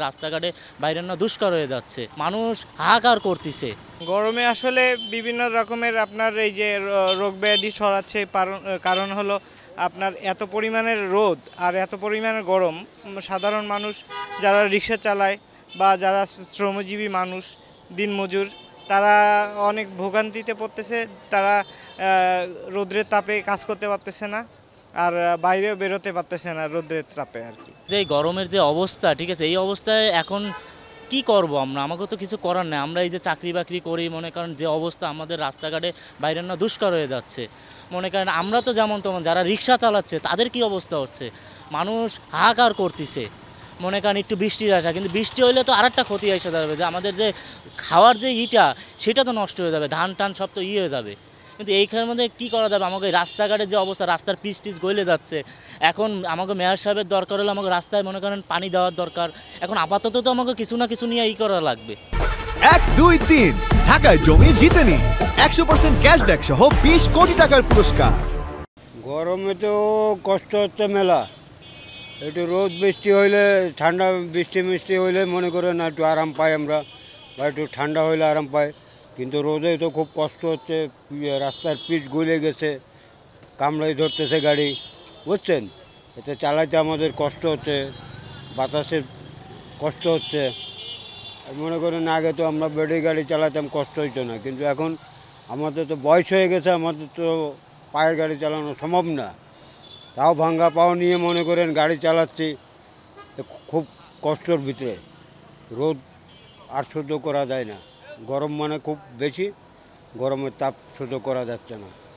রাস্তাঘাটে বাইরানো দুষ্কর হয়ে যাচ্ছে, মানুষ হাহাকার করতেছে। গরমে আসলে বিভিন্ন রকমের আপনার এই যে রোগ ব্যাধি ছড়াচ্ছে, কারণ হলো আপনার এত পরিমাণের রোদ আর এত পরিমাণের গরম। সাধারণ মানুষ যারা রিক্সা চালায় বা যারা শ্রমজীবী মানুষ, দিনমজুর, তারা অনেক ভোগান্তিতে পড়তেছে। তারা রৌদ্রের তাপে কাজ করতে পারতেছে না, আর বাইরেও বেরোতে পারতেছে না রৌদ্রের তাপে আর কি। যে এই গরমের যে অবস্থা, ঠিক আছে, এই অবস্থায় এখন কি করব আমরা? আমাকে তো কিছু করার নেই। আমরা এই যে চাকরি বাকরি করি, মনে করেন যে অবস্থা আমাদের রাস্তাঘাটে বাইরানো দুষ্কর হয়ে যাচ্ছে। মনে করেন আমরা তো যেমন তেমন, যারা রিক্সা চালাচ্ছে তাদের কি অবস্থা হচ্ছে, মানুষ হাহাকার করতেছে। মনে করেন একটু বৃষ্টির আসা, কিন্তু বৃষ্টি হইলে তো আরেকটা ক্ষতি এসে যাবে, যে আমাদের যে খাওয়ার যে ইটা, সেটা তো নষ্ট হয়ে যাবে, ধান টান সব তো হয়ে যাবে। কিন্তু এইখানের মধ্যে কী করা যাবে? আমাকে রাস্তাঘাটের যে অবস্থা, রাস্তার পিচ টিচ গলে যাচ্ছে। এখন আমাকে মেয়র সাহেবের দরকার হলে আমাকে রাস্তায় মনে করেন পানি দেওয়ার দরকার। এখন আপাতত তো আমাকে কিছু না কিছু নিয়ে করা লাগবে। 1, 2, 3 ঢাকায় জমি জিতে নিন 100% ক্যাশব্যাক সহ 20 কোটি টাকার পুরস্কার। গরমে তো কষ্ট হচ্ছে মেলা। একটু রোদ বৃষ্টি হইলে, ঠান্ডা বৃষ্টি মিষ্টি হইলে মনে করেন একটু আরাম পাই আমরা, বা একটু ঠান্ডা হইলে আরাম পাই। কিন্তু রোদে তো খুব কষ্ট হচ্ছে, রাস্তার পিচ গলে গেছে, কামড়াই ধরতেছে গাড়ি, বুঝছেন। এতে চালাইতে আমাদের কষ্ট হচ্ছে, বাতাসের কষ্ট হচ্ছে। মনে করেন আগে তো আমরা ব্যাটারি গাড়ি চালাতাম, কষ্ট হইতো না, কিন্তু এখন আমাদের তো বয়স হয়ে গেছে, আমাদের তো পায়ের গাড়ি চালানো সম্ভব না। তাও ভাঙ্গা পাও নিয়ে মনে করেন গাড়ি চালাচ্ছি, খুব কষ্টর ভিতরে। রোদ আর সহ্য করা যায় না, গরম মানে খুব বেশি, গরমের তাপ সহ্য করা যাচ্ছে না।